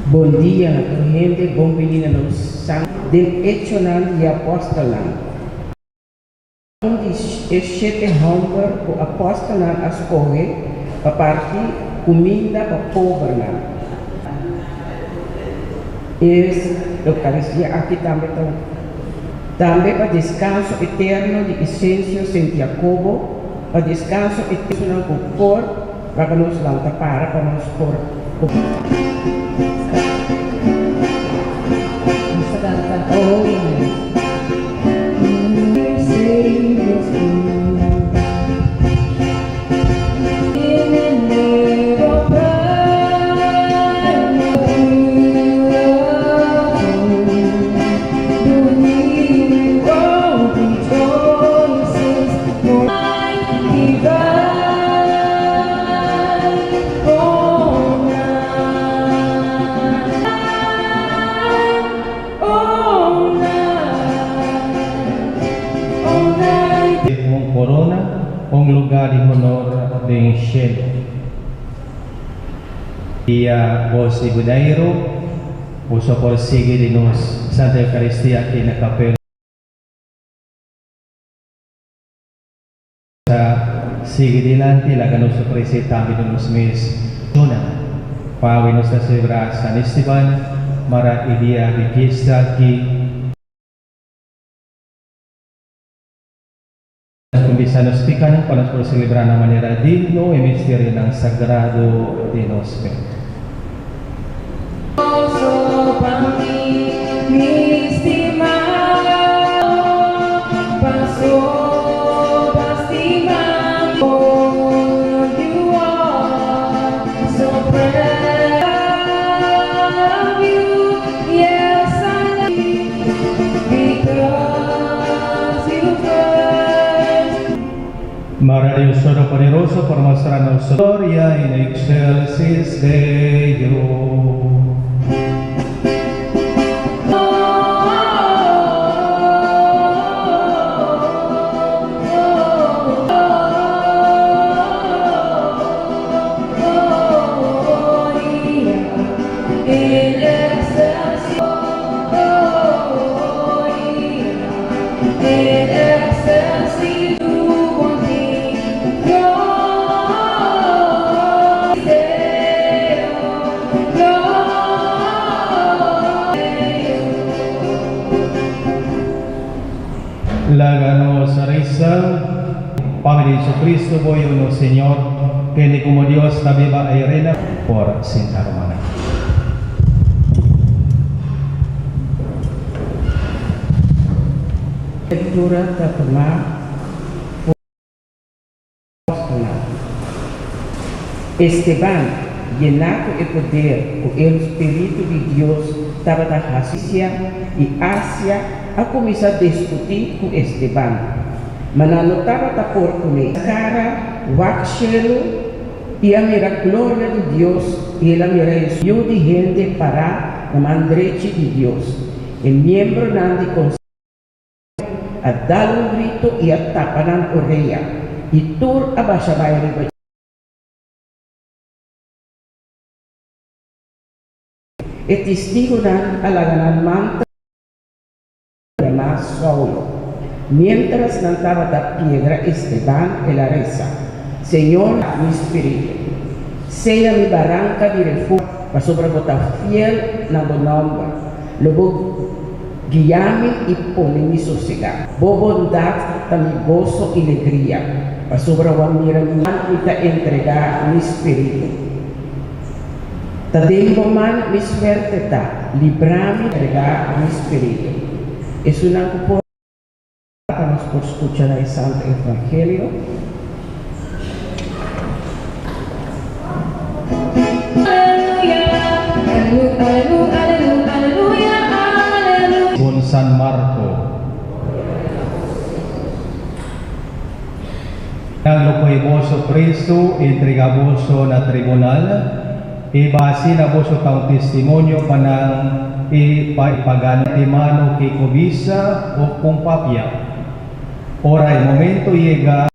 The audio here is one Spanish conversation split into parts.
Bom dia, gente, bom venir no sangue del hecho e apostolan. Onde este hunger o apostolan escolhe para partir comida para pobre. Eucaristia aqui também para descanso eterno de essência Santiago, para descanso eterno do corpo, para nos lançar para nos corpo. Oh, un lugar de honor de cielo. Dia vos e budairo, vos porsigue de nos Santa Eucaristia aqui na capela. Sigue dilante la que nos ofrece también los mes. Para nos celebrar San Esteban, mara el día de fiesta aquí. Bisa nos pikan para nos celebrar de manera digno y misterio ng sagrado de nos fe. Mara Dios Todopoderoso, por mostrarnos su gloria en excelsis Deo. Láganos risa, Padre Jesucristo, voy uno Señor, que ni como Dios la viva y reina por Santa Romana. Lectura da tomar Esteban, llenado de poder por el Espíritu de Dios, estaba da justicia y hacia a começar a discutir com Esteban. Mas não estava por comer. Cara, waxelo e a mira glória de Deus e a mira de gente para a mandreche de Deus. O membro não de conseguir a dar grito e a tapar na orelha. E tur abaixar a riba. E testigo não alaganan manta Saulo. Mientras cantaba la piedra, Esteban la reza: Señor, mi espíritu, sea mi barranca de refugio para sobrevotar fiel na tu nombre. Luego guíame y pone mi sosiego. Bo bondad da mi gozo y alegría para sobrevotar mi mano y te entregar mi espíritu. Te tengo man mi suerte, librame y entregar mi espíritu. Es una oportunidad por escuchar el Santo Evangelio. Con San Marco. Nang lupoy boso preso, entregaboso na tribunal, base na boso tang testimonyo panang ipagano di mano que cobisa o con papia. Ora el momento llega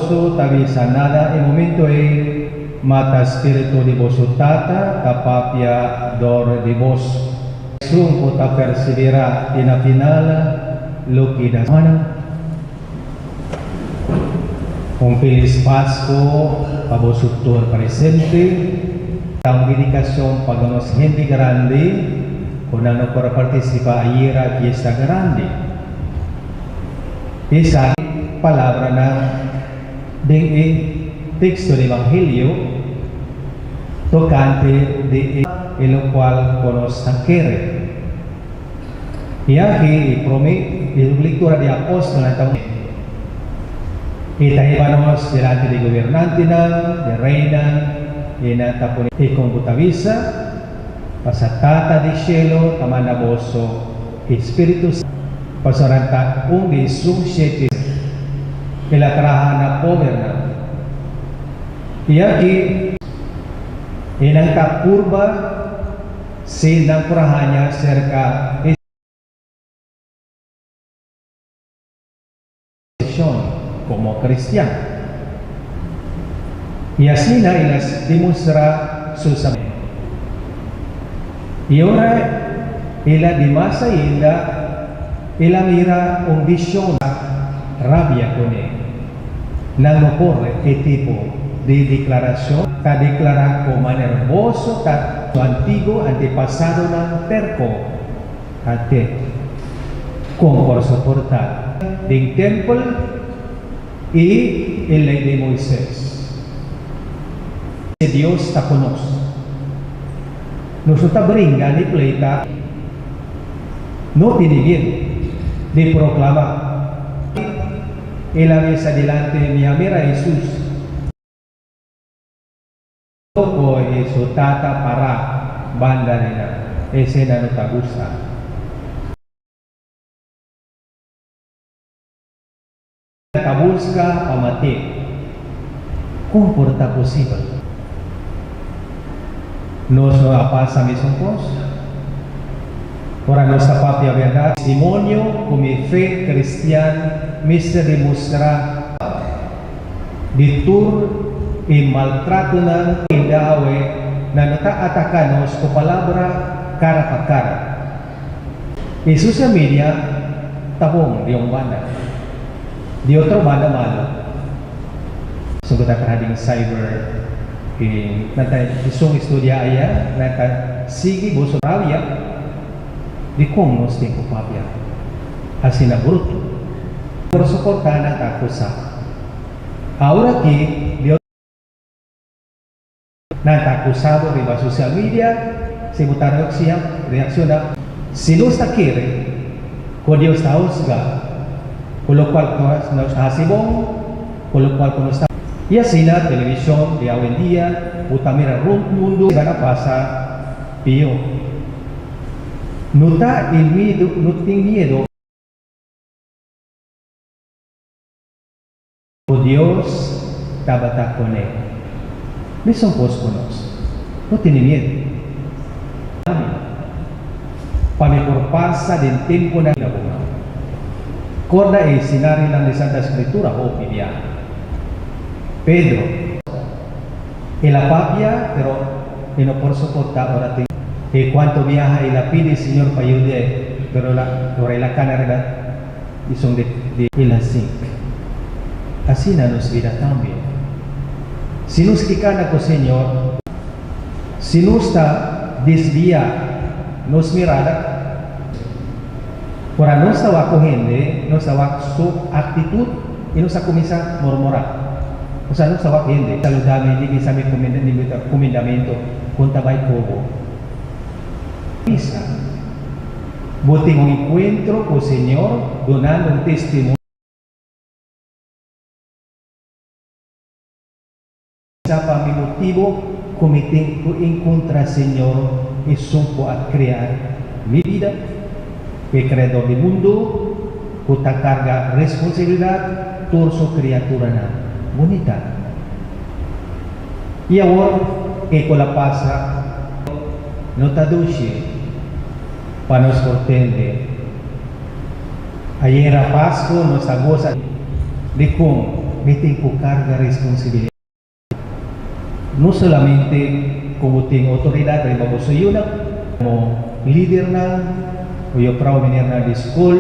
boso tabi sanada e momento e mata spirito di boso tata tapapia dor di boso sung puta persevera in a final lucky da mana un feliz Pasco pa boso tur presente tang dedicasyon pag unos hindi grande kung ano para participa ayer fiesta grande isa palabra na ding texto del Evangelio tocante de el cual conos tanquere y aquí el lectura de apóstol itahibanos delante de gobernante de reina y natapon con butavisa pasatata de cielo tamana boso Espíritu pasaranta di susyete que la trabaja na poverna y aquí en la curva se dan kurahanya cerca como cristiano y así las demuestra sus amigos y ahora ella de masa ella mira un visión rabia con él no ocurre qué tipo de declaración está declarado como nervoso está su antiguo antepasado no terco ante con por soportar del templo y en ley de Moisés. Dios está con nosotros. Nosotros brinca de pleita, no tiene bien de proclamar. En la mesa delante de mi amiga Jesús. Toko eso tata para banda de la escena no te gusta. Busca a mati comporta posible nos pasa mismo cosa para nuestra propia verdad testimonio como fe cristiana miste demostrar de tur y maltrato na indawe na nata-atakanos ko palabra cara a cara y social media tabong di banda di otro malo sungguh tak hading cyber nata isong istorya aya nata sige boso rawia di kong nos tempo papia asina bruto por soportar nata akusa ahora que di nata akusado riba social media se botaron siya reacciona si no está quiere con Dios está usga con lo cual nos hasibong, con lo cual no está. Y así la televisión de hoy en día, utamira mundo van a pasar pío. No está el miedo, no tiene miedo. Dios estaba con él. No son posconos, no tiene miedo. Para mejor pasa del tiempo en la vida. Corda e sinari lang de Santa Escritura o Biblia. Pedro e la papia pero no por soportar ahora y cuanto viaja y la pide el Señor para ayudar pero la cana y son de la zinc así na nos vida también si nos kikana ko Señor si nos está desvía nos mirada para no estaba cogiendo, no estaba su actitud y no se comienza a murmurar. O sea, no estaba cogiendo. Saludame, hindi sa may comendamento, punta ba'y kobo. Isa, buti mong encuentro con Señor, donando un testimonio. Sa pa mi motivo, comiting ko encontra Señor y sumpo a crear mi vida. Que creador del mundo, puta carga responsabilidad, torso criatura na bonita. Y ahora que con la pasa, no traduce para nos cortende. Ayer a Pascua nos goza de cómo meeting po carga responsabilidad. No solamente como ting autoridad, rin mo sa iyo na, mo leader na, o yung prao minir na di school,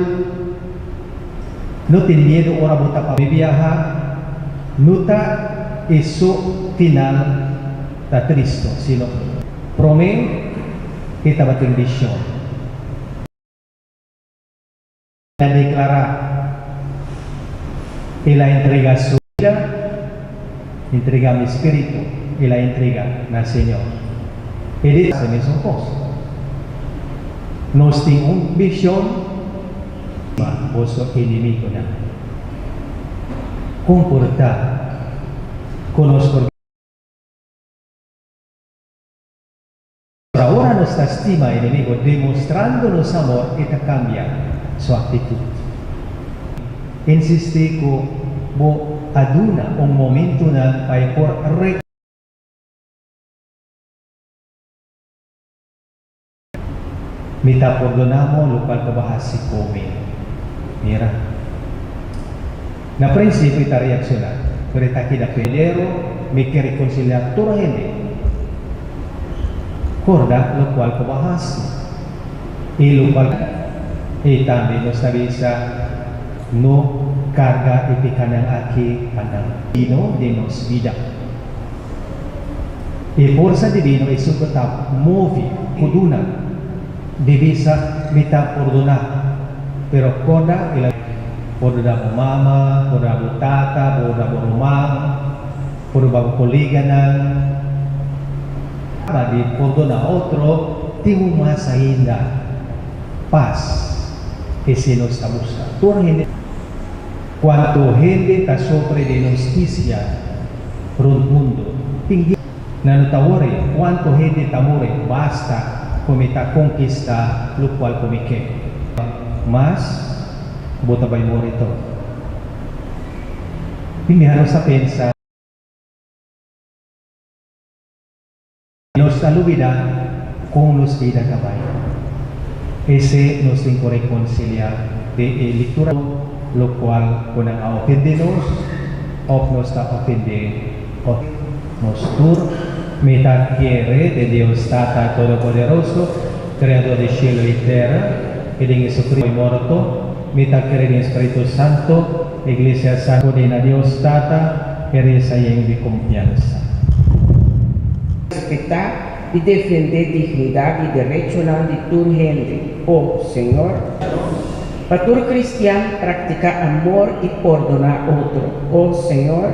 no tinyedo ora buta pa bibiyaha, nuta iso final ta Cristo, sino? Prome, kita bating vision. Na deklara, ila entrega suya, entrega mi espíritu, y la entrega na Señor. Ele sa mesmo posto. Nós temos visão, vosso inimigo na. Comportar conosco. Ahora nos estima enemigo, demostrándonos amor y te cambia su actitud. Insiste ko mo aduna un momento na ay por Mita perdonamos lo cual kabahasi kami. Mira. Na prinsipyo ita reaksyonan. Pero ita kinapelero, may kireconciliar tura hindi. Korda lo cual kabahasi. Y lo cual también nos avisa no carga ipikanang aki panang dino de nos vida. Y forza divino es un katap movi kuduna divisa mita perdona, pero koda ila perdona mo mama, perdona mo tata, perdona mo rumang, perdona mo koliganan, di perdona otro, timu masa hinda paz que se nos busca. Cuanto gente ta sopre de justicia rund mundo, tinggi nanutawari, cuanto gente tamure basta kumita conquista lo cual kumike. Mas buta ba mo rito? Hindi harus sa pensa nos alubida kung nos vida kabay. Ese nos tengo reconciliar de lectura lo cual kung ang ofendidos of nos ta ofende of nos tur Mita quiere de Dios Tata Todopoderoso, Creador de cielo y tierra, y de Jesucristo muerto, mita quiere de Espíritu Santo, Iglesia Santa de Dios Tata, que reza en de confianza. Respetar y defender dignidad y derecho de tu gente, oh Señor. Para tu cristiano practicar amor y perdonar otro, oh Señor.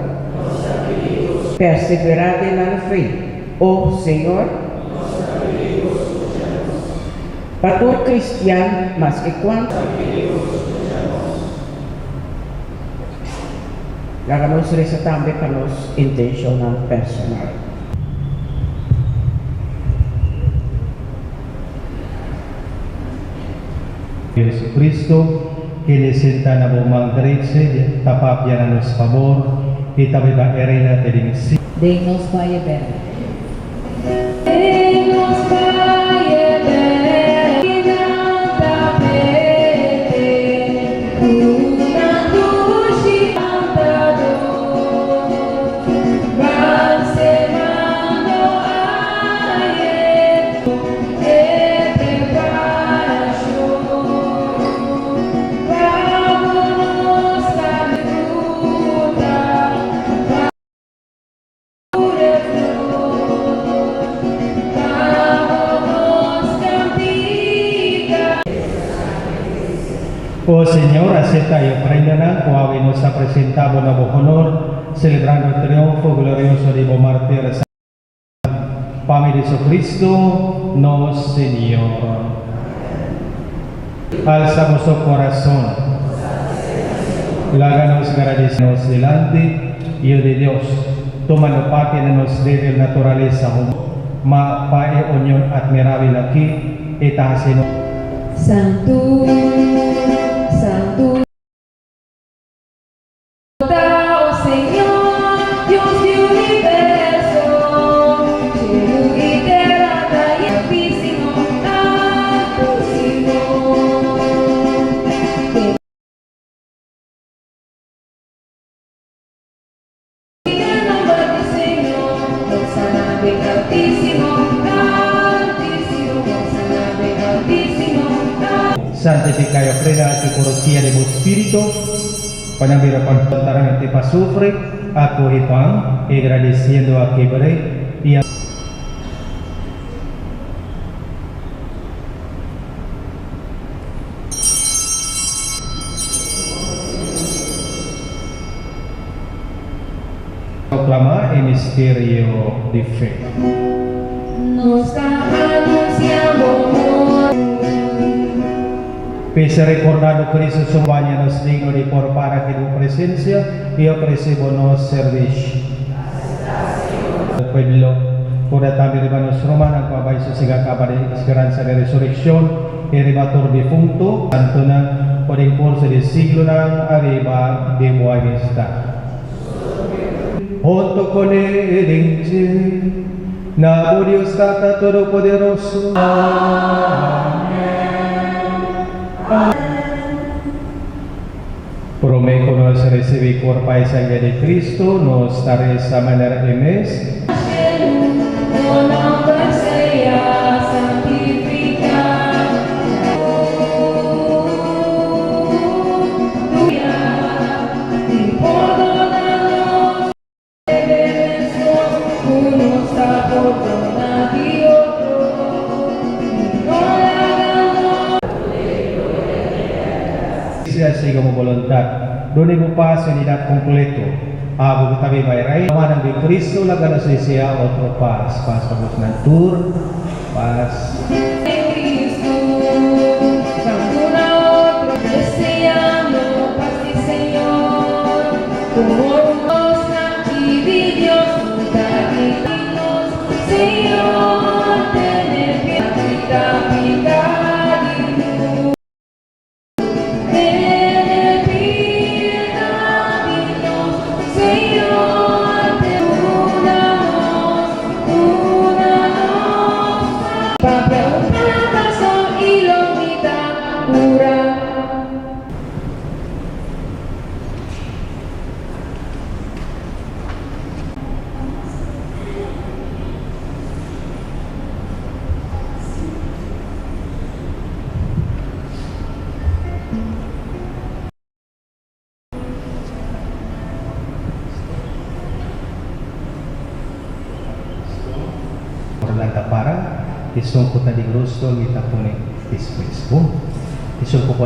Perseverar en la fe. Oh Señor, para todo cristiano más que cuanto, hagamos reza también para los intencional personal. Jesucristo, que le senta na bumang diretso, tapapya na nos favor, itabiba erena telinsi. Denos Valle Verde. Oh Señor, acepta y ofrenda cual nos ha presentado nuevo honor, celebrando el triunfo glorioso de vos mártires. Pame de Jesucristo, no Señor. Alza vuestro corazón. Láganos agradecidos delante y el de Dios. Tomando parte de nos debe naturaleza ma pae unión admirable aquí, eta Santo. Santificayo frena que conocía de Espíritu, panambira pantaran te pasufre, aku hipang, agradeciendo a quebre y a proclamar el misterio de fe. Nos anunciamos. Pese recordando Cristo semuanya nos digno de por para que tu presencia y ofrecemos servicio. Pueblo, por también hermanos romanos, para eso se acaba de esperanza de resurrección, elevator difunto, tanto na por el curso del siglo na arriba de buena está. Junto con él, na Dios Tata Todopoderoso. Prometo nos recibir cuerpo y sangre de Cristo, nos daré esa manera de mes. Así como voluntad, donde mo paz unidad completo, abo kami bayray, naman ng Cristo, laga na siya otro paz, paz pagos ng tour, paz. Para isungkot na di gusto kita po ni Facebook. Isungkot po.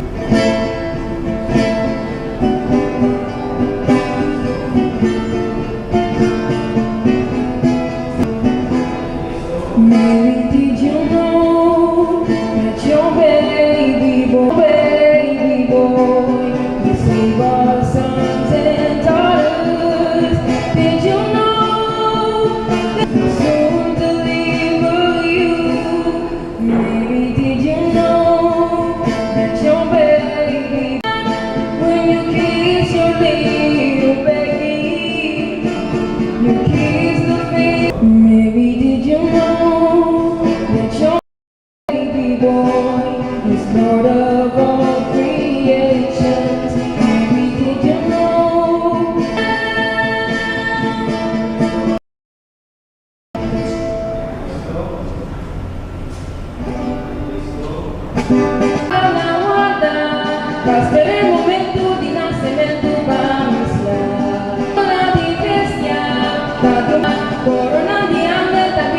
Mary, did you know that your baby boy will save our sons and daughters? Did you know that soon deliver you? Mary, did you know that your baby, when you kiss your little baby, you kiss the baby? Mary, did you know that your baby boy is Lord of all creations? Mary, did you know? Alla guarda, basta el momento di nascimento Bangisla. La di bestia, da corona di Amlet.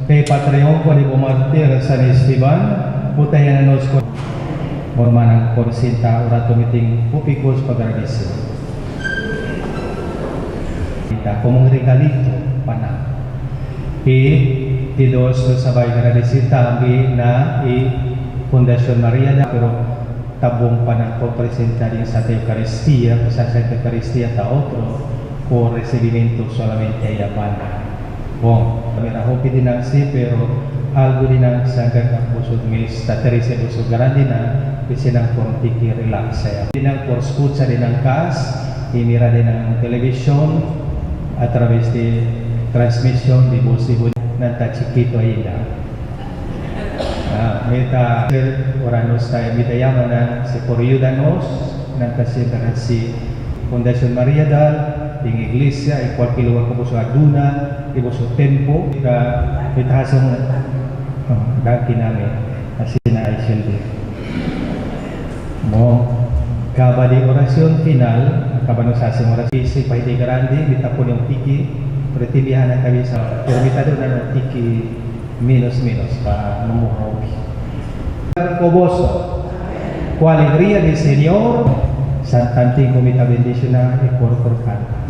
kay Patriarco de Bumartir San Esteban, putayanos ko, mormanang porsinta, ora tumiting pupikos pag-agradisyo. Kumong regalito, panang. Tidos sa bahay agradisita, na Fundación Maria da, pero tabong panang po presenta din sa Eucaristia, sa Eucaristia ta otro, por recibimiento solamente a Yapan. Bon, mirahopi din ang si, pero algo din ang sanggang ang pusod mis, taterisi pusod grande na, kasi ng portiki relax saya. Din ang por skutsa din ang kas, imira din ang television, a través de transmisión de voz y voz nanta chiquito ainda. Meta oranos tayo mitayama na si Poriyudanos nanta si Fundación Maria Dal ng Iglesia y cualquier lugar como su aduna y su tempo ka mitahasong daki namin así na ay silbi mo kaba di orasyon final kaba no sa asing orasyon si pahidi grande mita po yung tiki pretimbihan na kami sa permitado na ng tiki menos pa numuhaw Coboso con alegría del Señor santanting comita bendición y por canta